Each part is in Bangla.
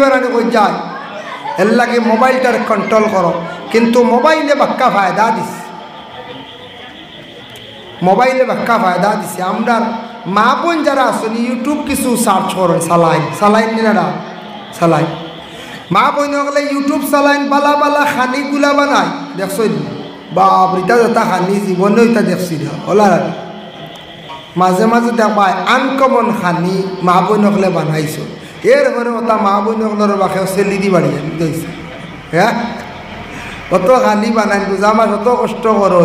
বেড়ানি কই যায় এর লাগে মোবাইলটার কন্ট্রোল করো। কিন্তু মোবাইলে বাক্কা ফায়দা দিস, মোবাইলে বাক্কা ফায়দা দিছে। আমরা মা বোন যারা আসুন ইউটিউব কিছু সার্চ করেন, সালাইন নিনারা সালাইন মা বোন হলে ইউটিউব সালাইন বালা বালা খানিগুলা বানায় দেখছ বাপ রিতা যা খানি জীবনে ওইটা দেখছি ওলা মাঝে মাঝে দেখায় আনকমন খানি মা বোন হলে বানাইছো। এরপরে ওটা মা বোন হলের বাসে চেলি দি বাড়ি বুঝাইছে হ্যাঁ অত খানি বানাই বুঝা আমার অত কষ্ট করো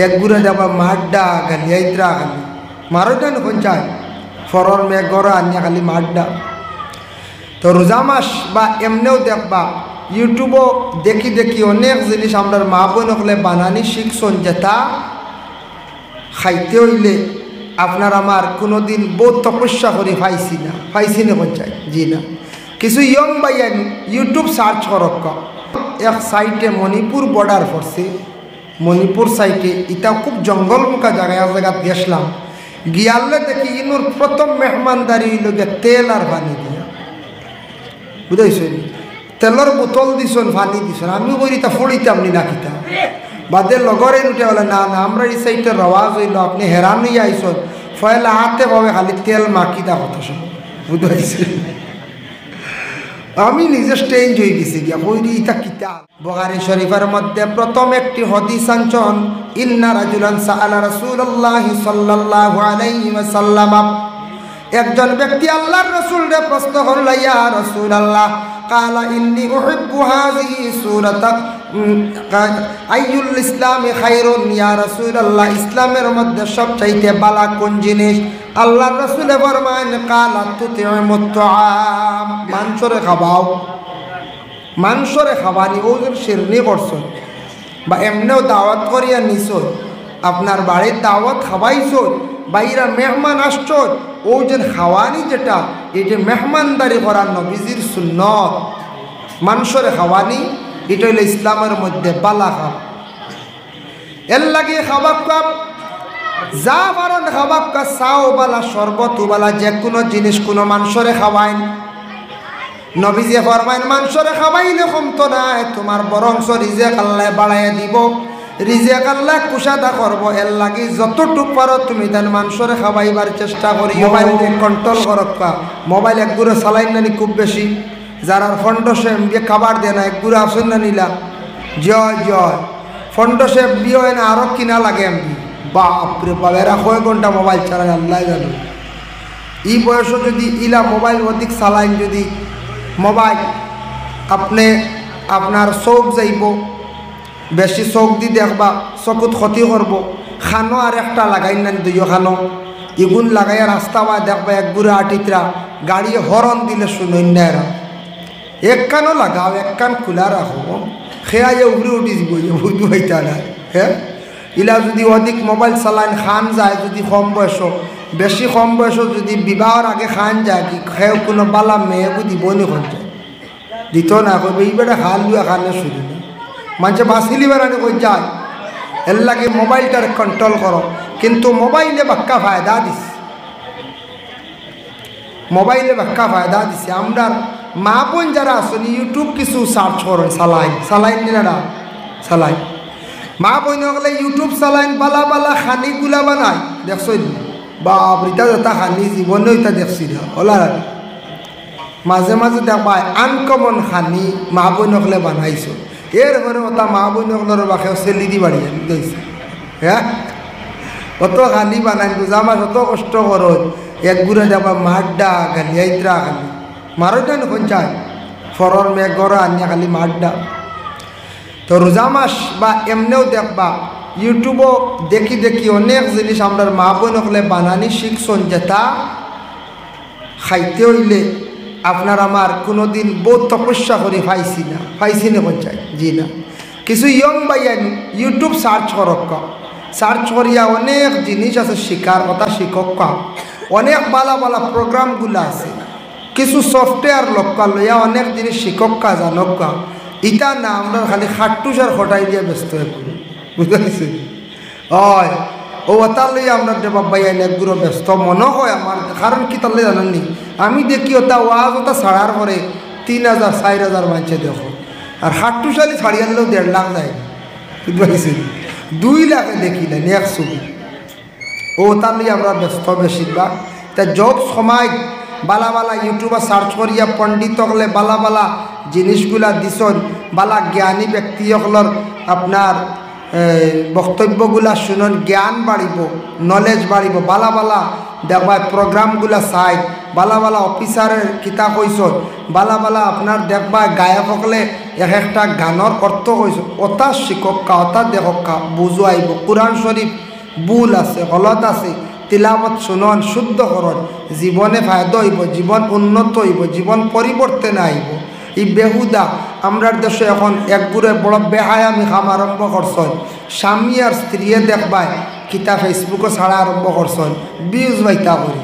এক গুড়ে যাবা মাড্ডা গালিয়াইত্রা খালি মারোটা নখন চাই ফরর মেঘ গড়া আনিয়া খালি মাড্ডা। তো রোজা মাস বা এমনিও দেখবা ইউটিউবও দেখি দেখি অনেক জিনিস আমরা মা বোন হলে বানানি শিখছন, যেটা খাইতে হইলে আপনার আমার কোনো দিন বহুত তপস্যা করে পাইছি না কোন চাই জি না। কিছু ইয়ং বাইয়ান ইউটিউব সার্চ করক এক সাইটে মণিপুর বর্ডার পড়ছে, মণিপুর সাইটে এটা খুব জঙ্গলমুখা জায়গায় গেছিলাম, গিয়ালে দেখি ইনুর প্রথম মেহমানদারি হইল তেল আর পানি দিয়া বুঝাইছেন, তেলের বোতল দিছন পানি দিছন। আমি করি তা ফড়িতাম নি নাকিতা বাদে লগরে উঠে বলে না না আমরা এই সাইডে রওয়াজ হইল আপনি হেরান নিয়ে আইসন ফয়লা হাতে পাবে খালি তেল মাখিতা কথা শুন বুঝাইছে। আমি নিজে স্টেঞ্জ হয়ে গেছি গিয়া কইরি ইটা কিতা। বুখারী শরীফের মধ্যে প্রথম একটি হাদিস আনছন ইন্না রাজুলান সাআলা রাসূলুল্লাহ সাল্লাল্লাহু আলাইহি ওয়াসাল্লাম, একজন ব্যক্তি আল্লাহর রাসূলকে প্রশ্ন করল ইয়া রাসূলুল্লাহ কালা ইন্নী উহিব্বু হাযিহি সূরাতা আইয়ুল ইসলামি খায়রুন, ইয়া রাসূলুল্লাহ ইসলামের মধ্যে সবচাইতে ভালো কোন জিনিস? আল্লাহর রাসূল ফরমায়েন কালা তুতিমুত তাআম, মাংসরে খাবাও, মাংসরে খাবানি ও যে শিরনি করছ বা এমনিও দাওয়াত করিয়া নিছ, আপনার বাড়ির দাওয়াত খাওয়াইছ, বাইরা মেহমান আসছ, ও যে খাওয়ানি যেটা এটা মেহমানদারি করার নবীজির সুন্নত, মাংসরে খাওয়ানি এটা হইল ইসলামের মধ্যে বালা খাব। এর লাগে খাবার কাপ যা পারেন খাবার কা চাও বালা শরবত বালা যে কোনো জিনিস কোনো মাংসরে খাওয়াইন। নবীজি ফরমাইন মাংসরে খাওয়াইলে কমতো নাই, তোমার বরংস রিজেক আল্লাহ বাড়াইয়া দিব, রিজেক আল্লাহ কুশাদা করবো। এর লাগে যতটুক পারো তুমি তার মাংসরে খাওয়াইবার চেষ্টা করি। মোবাইল কন্ট্রোল করক্কা, মোবাইল একগুড়ে চালাইন নানি খুব বেশি, যারা ফন্ডসে খাবার দেয় না একগুড়ে আসেন না নিলা জয় জয় ফন্ডসে বিয়ে হয় না আরও কিনা লাগে এমনি বাপরে বাপ এরা কয় ঘন্টা মোবাইল চালায় আল্লাহ জানো। এই বয়সও যদি ইলা মোবাইল অধিক চালাইন, যদি মোবাইল আপনি আপনার চোখ যাইব, বেশি চোখ দি দেখবা চকুত ক্ষতি করব। খানো আর একটা লাগাই না দুইও খানো ইগুন লাগাইয়া রাস্তা বা দেখবা এক গুড়ে আটিতরা গাড়ি হরন দিলে শুনুন না, এরা এক কানও লাগাও এক কান খোলা রাখো, খেয়া যে উড়ে উঠি যাব বুঝতে পাইতা না। হ্যাঁ ইলা যদি অধিক মোবাইল চালাইন খান যায়, যদি কম বয়স বেশি কম বয়স যদি বিবাহর আগে খান যায় কি খেয়েও কোনো বালা মেয়েকে দিব নি কোন যায় দিত না কইবে এই বেটা খাল লুয়া খানে শুধু না মানুষে বাঁচিলি বেড়ানি কই যায়। এর লাগে মোবাইলটার কন্ট্রোল করো। কিন্তু মোবাইলে বাক্কা ফায়দা দিস, মোবাইলে বাক্কা ফায়দা দিছে। আমরা মা বোন যারা আসুন ইউটিউব কিছু সার্চ করেন, সালাইন নিনারা সালাইন মা বোন হলে ইউটিউব সালাইন বালা বালা খানিগুলা বানায় দেখছ বাপ রিতা যা খানি জীবনে ওইটা দেখছি ওলা মাঝে মাঝে দেখায় আনকমন খানি মা বোন হলে বানাইছো। এরপরে ওটা মা বোন হলের বাসে চেলি দি বাড়ি বুঝাইছে হ্যাঁ অত খানি বানাই বুঝা আমার অত কষ্ট করো এক গুড়ে যাবা মাড্ডা গালিয়াইত্রা খালি মারোটা নখন চাই ফরর মেঘ গড়া আনিয়া খালি মাড্ডা। তো রোজা মাস বা এমনিও দেখবা ইউটিউবও দেখি দেখি অনেক জিনিস আমরা মা বোন হলে বানানি শিখছন, যেটা খাইতে হইলে আপনার আমার কোনো দিন বহুত তপস্যা করে পাইছি না কোন চাই জি না। কিছু ইয়ং বাইয়ান ইউটিউব সার্চ করক, সার্চ করিয়া অনেক জিনিস আছে শিকার কথা শিক্ষক, অনেক বালা বালা প্রোগ্রামগুলো আছে, কিছু সফটওয়্যার লক্কা লইয়া অনেক জিনিস শিক্ষক জানক। ইটা না আমরা খালি খাট্টুসার খটাই দিয়ে ব্যস্ত হয়ে পড়ি বুঝতে পারছি হয় ও তার লইয়া আমরা দেবা বাইয়ান একগুলো ব্যস্ত মনে হয় আমার। কারণ কি তাহলে জানেননি আমি দেখি ওটা ওয়াজ ওটা ছাড়ার পরে 3000 4000 মানুষে দেখো, আর হাট্টুশালি ছাড়ি আনলেও 1.5 লাখ যায়, বুঝতে পারছি? 2 লাখে দেখিলেন এক ছবি। ও তার লিয়ে আমরা ব্যস্ত বেশিরভাগ। তা যত সময় বালা বালা ইউটিউবে সার্চ করিয়া পণ্ডিত হলে বালা বালা জিনিসগুলা দিছন, বালা জ্ঞানী ব্যক্তি হলর আপনার বক্তব্যগুলা শুনুন, জ্ঞান বাড়িব, নলেজ বাড়িব। বালা বালা দেখবা প্রোগ্রামগুলা চাই, বালা বালা অফিসারের কিতাব হইস, বালা বালা আপনার দেখবা গায়ক হকলে এক একটা গানের অর্থ হইস, ওটা শিক্ষকা ওটা দেখকা বুঝো আইব। কোরআন শরীফ ভুল আছে, গলত আছে, তিলাবত শুনন, শুদ্ধ করন, জীবনে ফায়দা হইব, জীবন উন্নত হইব, জীবন পরিবর্তন আইব। এই বেহুদা আমরার দেশে এখন একগুড়ে বড় বেহায়ামি খাম আরম্ভ করছেন। স্বামী আর স্ত্রীয়ে দেখবায় কিতা ফেসবুকে ছাড়া আরম্ভ করছেন, বিউজ বাইতা করি।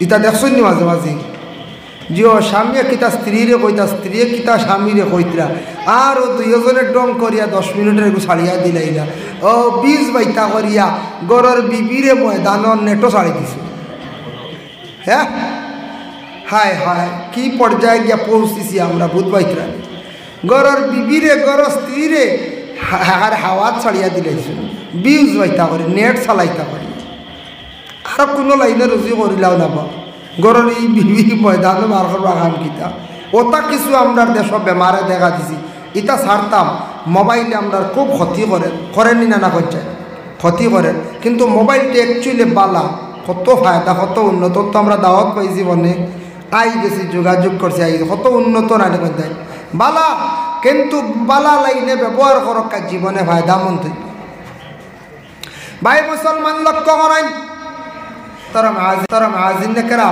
ইটা দেখছেন নি মাঝে মাঝে? জিও স্বামীয়ে কিতা স্ত্রীরে কইতা, স্ত্রীয়ে কিতা স্বামীরে কইতরা, আর ও দুইজনে ডং করিয়া 10 মিনিটের একটু ছাড়িয়া দিলাইলা। ও বীজ বাইতা করিয়া গরর বিবিরে ময়দানর নেটও ছাড়ি দিছে। হ্যাঁ, হায় হায় কি পর্যায়ে গিয়া পৌঁছিছি আমরা, বুধ বাইতরা গরর বিবিরে গরর স্ত্রীরে হাওয়াত ছাড়িয়া দিলাইছে, বীজ বাইতা করি, নেট চালাইতা করি, আর কোনো লাইনে রুজি করিলাও না। গরর এই বিবি ময়দানে মার করবা কাম কিতা, ওটা কিছু আমরা দেশ বেমারে দেখা দিছি। ইটা ছাড়তাম, মোবাইলে আমরা খুব ক্ষতি করেনি না করছে, ক্ষতি করেন। কিন্তু মোবাইলটা অ্যাকচুয়ালি বালা, কত ফায়দা, কত উন্নত। তো আমরা দাওয়াত পাই জীবনে, আই গেছি, যোগাযোগ করছি, আই কত উন্নত না দেয় বালা। কিন্তু বালা লাইনে ব্যবহার করক, জীবনে ফায়দা মন্ত্রী। ভাই মুসলমান লক্ষ্য করেন, তারা মাজিন নেকেরা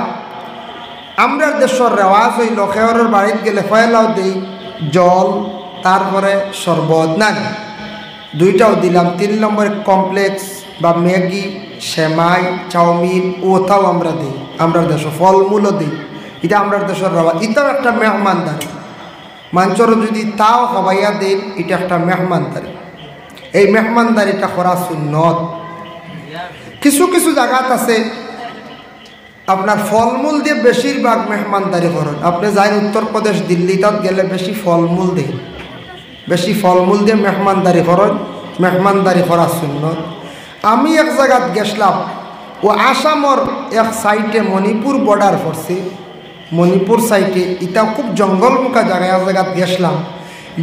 আমরা দেশের রেওয়াজ হইল খেয়রের বাড়িতে গেলে ফয়লাও দেই জল, তারপরে শরবত, না দুইটাও দিলাম। 3 নম্বরে কমপ্লেক্স বা ম্যাগি, সেমাই, চাউমিন, ওটাও আমরা দিই। আমরা দেশ ফলমূলও দিই, এটা আমরা দেশের রেওয়াজ। এটাও একটা মেহমানদারি, মানুষের যদি তাও খাবাইয়া দেন, এটা একটা মেহমানদারি। এই মেহমানদারিটা করা সুন্নত। কিছু কিছু জায়গাত আছে আপনার ফলমূল দিয়ে বেশিরভাগ মেহমানদারি করেন। আপনি যাই উত্তরপ্রদেশ, দিল্লি, তাত গেলে বেশি ফলমূল দেন, বেশি ফলমূল দিয়ে মেহমানদারি করেন, মেহমানদারি করা সুন্নত। আমি এক জায়গাত গেছিলাম, ও আসামর এক সাইটে মণিপুর বর্ডার পড়ছে, মণিপুর সাইটে, এটা খুব জঙ্গলমুখা জায়গায়, এক জায়গাত গেছিলাম।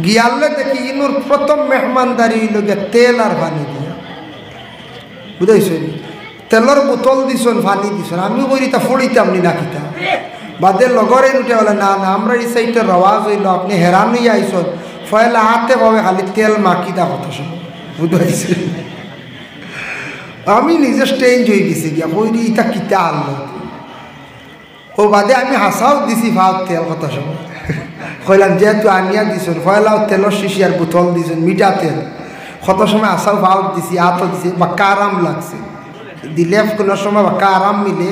গিয়ালে দেখি ইনুর প্রথম মেহমানদারি হইল তেল আর পানি দিয়া, বুঝাইছেন? তেলর বোতল দিছন, পানি দিছন। আমি করি তা ফড়িতাম নি না কিতা বাদে লগরে উঠে বলে না না, আমরা এই সাইডে রওয়াজ হইল, আপনি হেরান নিয়ে আইসন, ফয়লা হাতে পাবে খালি তেল মাখিতা কথা শুন, বুঝাইছে? আমি নিজে স্টেঞ্জ হয়ে গেছি গিয়া, কইরি ইটা কিতা আনলো। ও বাদে আমি হাসাও দিছি, ভাও তেল কথা শুন, কইলাম যেহেতু আনিয়া দিছন, ফয়লাও তেলর শিশি আর বোতল দিছন, মিঠা তেল। কত সময় আসাও ভাও দিছি, হাতও দিছি, বাক্কা আরাম লাগছে দিলে। কোনো সময় বাক্কা আরাম মিলে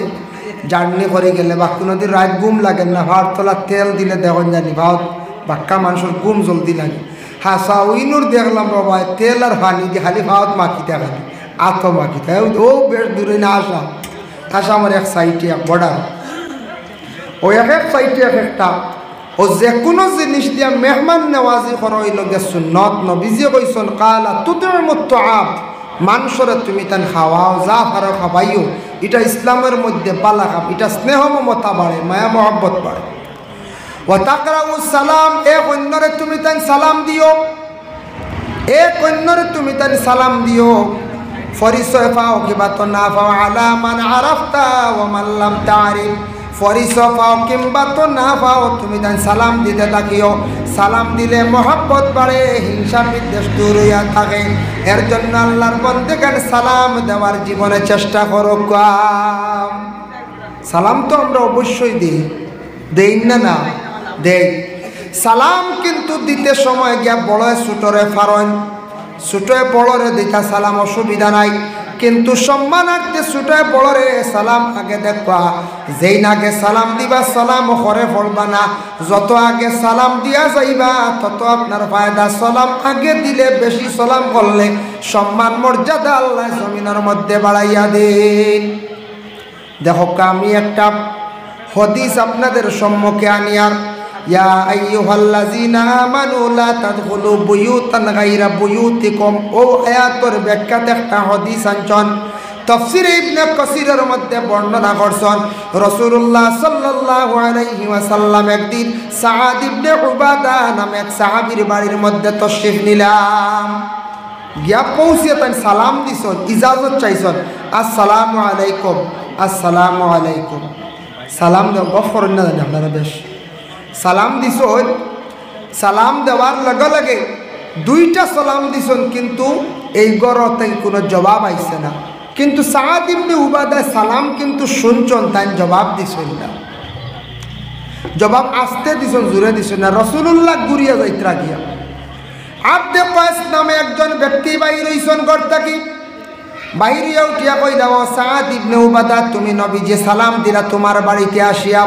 জার্নি করে গেলে, বা কোনোদিন রাত ঘুম লাগে না, ভাত তোলা তেল দিলে দেখুন জানি ভাত বাক্কা মানুষের ঘুম জলদি লাগে। হাসা উইনুর দেখলাম বাবা তেল আর পানি দিয়ে খালি ভাত মাখিতে, খালি আত মাখিতে। ও বেশ দূরে না আসা, আসা আমার এক সাইডে এক বর্ডার, ওই এক এক সাইডে এক একটা। ও যে কোনো জিনিস দিয়া মেহমান নেওয়াজি করা হইল গে সুন্নত। নবীজি কইছেন কালা তুতিমুত তুআম, মানুষরে তুমি তান খাওয়াও, যা পারো খাওয়াইও। এটা ইসলামের মধ্যে বালা কাম, এটা স্নেহ মমতা বাড়ে, মায়া মহব্বত বাড়ে। ও তাকরাউ সালাম, এক অন্যরে তুমি তান সালাম দিও, এক অন্যরে তুমি তান সালাম দিও। পরিচয় পাও কিবা তো না পাও, আলা মান আরাফতা ওয়া মান লাম তারিফ। পরিচয় পাও কিংবা তো না পাও, তুমি তান সালাম দিতে থাকিও। সালাম দিলে মহব্বত বাড়ে, হিংসা বিদ্বেষ দূর হইয়া থাকে। এর জন্য আল্লাহর বন্দেগান সালাম দেওয়ার জীবনে চেষ্টা করো। সালাম তো আমরা অবশ্যই দিই, দেই না না দেই সালাম, কিন্তু দিতে সময় গিয়া বড় ছোটরে ফারন, ছোটে বড়রে দিতা সালাম অসুবিধা নাই, কিন্তু সম্মানার্থে ছোটে বড়রে সালাম আগে দেখবা। যেই আগে সালাম দিবা সালাম করে পড়বা না, যত আগে সালাম দিয়া যাইবা তত আপনার ফায়দা। সালাম আগে দিলে, বেশি সালাম করলে সম্মান মর্যাদা আল্লাহ জমিনের মধ্যে বাড়াইয়া দিন। দেখো আমি একটা হাদিস আপনাদের সম্মুখে আনিয়ার, ইয়া আইয়ুহাল্লাযীনা আমানু লা তাদখুলু বুয়ুতান গায়রা বুয়ুতিকুম। ও আয়াতের ব্যাখ্যাতে একটা হাদিস আনছেন তাফসীরে ইবনে কাসীরের মধ্যে বর্ণনা করছেন রাসূলুল্লাহ সাল্লাল্লাহু আলাইহি ওয়াসাল্লাম একদিন সাআদ ইবনে উবাদা নামে এক সাহাবীর বাড়ির মধ্যে তশরিফ নিলাম। গিয়া পৌঁছে তাই সালাম দিছেন, ইজাজত চাইছেন, আসসালামু আলাইকুম, আসসালামু আলাইকুম। সালাম দেওয়া গফ করেন না জানি আপনারা বেশ। সালাম দিছেন, সালাম দেওয়ার লগে লগে দুইটা সালাম দিছেন, কিন্তু এই গরতে কোনো জবাব আইছে না। কিন্তু সাআদ ইবনে উবাদা সালাম কিন্তু শুনছেন, তাই জবাব দিছেন না। জবাব আসতে দিছেন, জোরে দিছেন না। রাসূলুল্লাহ ঘুরিয়া যাইত্রা গিয়া আব্দে কয়েস নামে একজন ব্যক্তি বাইর হইছেন ঘর থাকি। বাইরিয়া উঠিয়া কইলা, ও সাআদ ইবনে উবাদা, তুমি নবীজি সালাম দিলা তোমার বাড়িতে আসিয়া,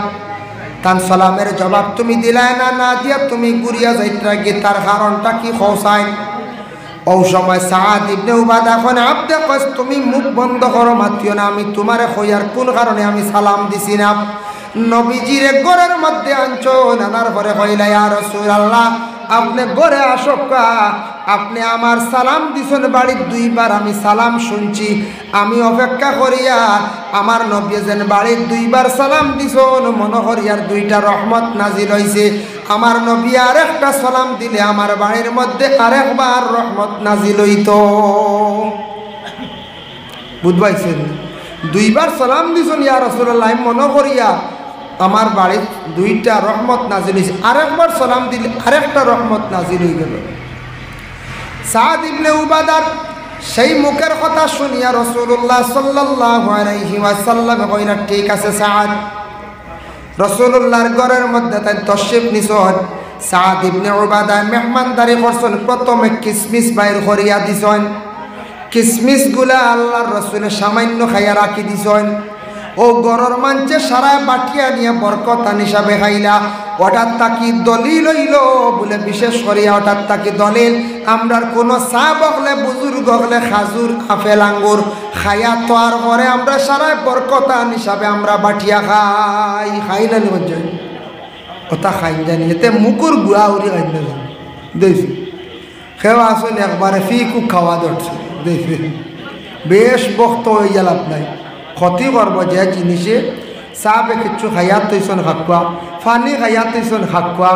তার সালামের জবাব তুমি দিলাই না, না দিয়া তুমি ঘুরিয়া যাইত্রা গিয়ে, তার কারণটা কি খোসাইন? ও সময় সাআদ ইবনে উবাদা এখন আব্দে কয়েস, তুমি মুখ বন্ধ করো, মাতিও না, আমি তোমারে কইয়ার কোন কারণে আমি সালাম দিছি না। নবীজির ঘরের মধ্যে আনছো, নানার পরে কইলা, ইয়া রাসূলুল্লাহ, আপনি ঘরে আসক্কা, আপনি আমার সালাম দিছেন বাড়ির দুইবার, আমি সালাম শুনছি, আমি অপেক্ষা করিয়া আমার নবী যেন বাড়ির দুইবার সালাম দিছেন, মনে করিয়ার দুইটা রহমত নাজিল হইছে। আমার নবী আর একটা সালাম দিলে আমার বাড়ির মধ্যে আরেকবার রহমত নাজিল হইত। বুঝবাইছেন? দুইবার সালাম দিছেন ইয়া রাসূলুল্লাহ, মনে করিয়া আমার বাড়ির দুইটা রহমত নাজিল হয়েছে, আরেকবার সালাম দিলে আরেকটা রহমত নাজিল হয়ে গেল। সাআদ ইবনে উবাদার সেই মুখের কথা শুনিয়া রাসূলুল্লাহ সাল্লাল্লাহু আলাইহি ওয়াসাল্লাম কইলেন, ঠিক আছে সাআদ। রাসূলুল্লাহর ঘরের মধ্যে তাই তশরিফ নিছেন। সাআদ ইবনে উবাদা মেহমানদারি করছেন, প্রথমে কিসমিস বাইর করিয়া দিছেন। কিসমিসগুলা আল্লাহর রাসূলের সামান্য খাইয়া রাখি দিছেন। ও গরর মানছে সারা বাটিয়া নিয়ে বরকতান হিসাবে খাইলা। হঠাৎ তাকি দলিল হইল বলে, বিশেষ করিয়া হঠাৎ তাকি দলিল, আমরার কোনো সাহাব হলে বুজুর্গ হলে খাজুর আপেল আঙ্গুর খাইয়া তোয়ার পরে আমরা সারা বরকতান হিসাবে আমরা বাটিয়া খাই না নিব যাই ওটা খাই জানি, এতে মুকুর গুয়া উড়ি খাই না জানি দেখছি খেওয়া আসুন একবারে ফিকু খাওয়া ধরছে দেখছি বেশ বক্ত হয়ে গেল আপনার ক্ষতি করব যে জিনিসে চাবে কিছু খাইয়াত তৈছন খাকুয়া, ফানি খাইয়াত তৈছন খাকুয়া,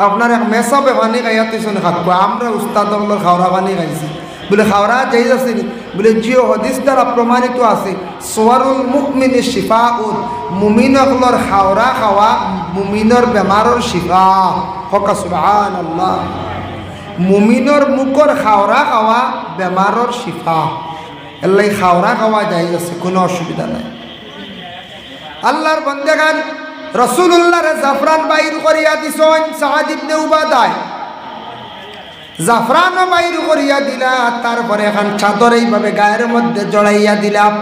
আপনার এক মেসাবে ফানি খাইয়াত তৈছন খাকুয়া। আমরা উস্তাদ খাওয়া পানি খাইছি বলে খাওয়া যাই আছে বলে জিও হদিস দ্বারা প্রমাণিত আছে, সোয়ারুল মুমিনি শিফাউন, মুমিনসকলৰ খাওয়া খাওয়া মুমিনৰ বেমাৰৰ শিফা। হকা সুবহানাল্লাহ। মুমিনৰ মুখৰ খাওয়া খাওয়া বেমাৰৰ শিফা। এলাই খাওয়া খাওয়া যাই আছে, কোনো অসুবিধা নাই। আল্লাহর বন্দেগান রাসূলুল্লাহর জাফরান বাইর করিয়া দিছেন সাআদ ইবনে উবাদায়। জাফরান বাইর করিয়া দিলা, তারপরে এখন চাদর এইভাবে গায়ের মধ্যে জড়াইয়া দিলাম।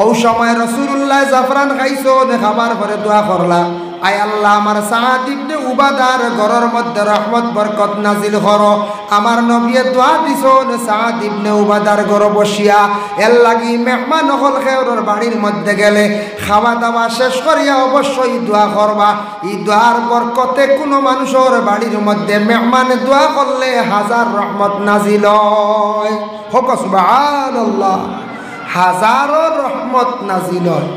ও সময় রাসূলুল্লাহ জাফরান খাইছেন, খাবার পরে দোয়া করলা, আয় আল্লাহ আমার সাআদ ইবনে উবাদার ঘরের মধ্যে রহমত বরকত নাজিল করো। আমার নবী দোয়া দিছেন সাআদ ইবনে উবাদার ঘরে বসিয়া, এর লাগি মেহমান হল খেওরের বাড়ির মধ্যে গেলে খাওয়া দাওয়া শেষ করিয়া অবশ্যই দোয়া করবা। এই দোয়ার বরকতে কোনো মানুষের বাড়ির মধ্যে মেহমান দোয়া করলে 1000 রহমত নাজিল হয়। হোক সুবহানাল্লাহ। 1000 রহমত নাজিল হয়।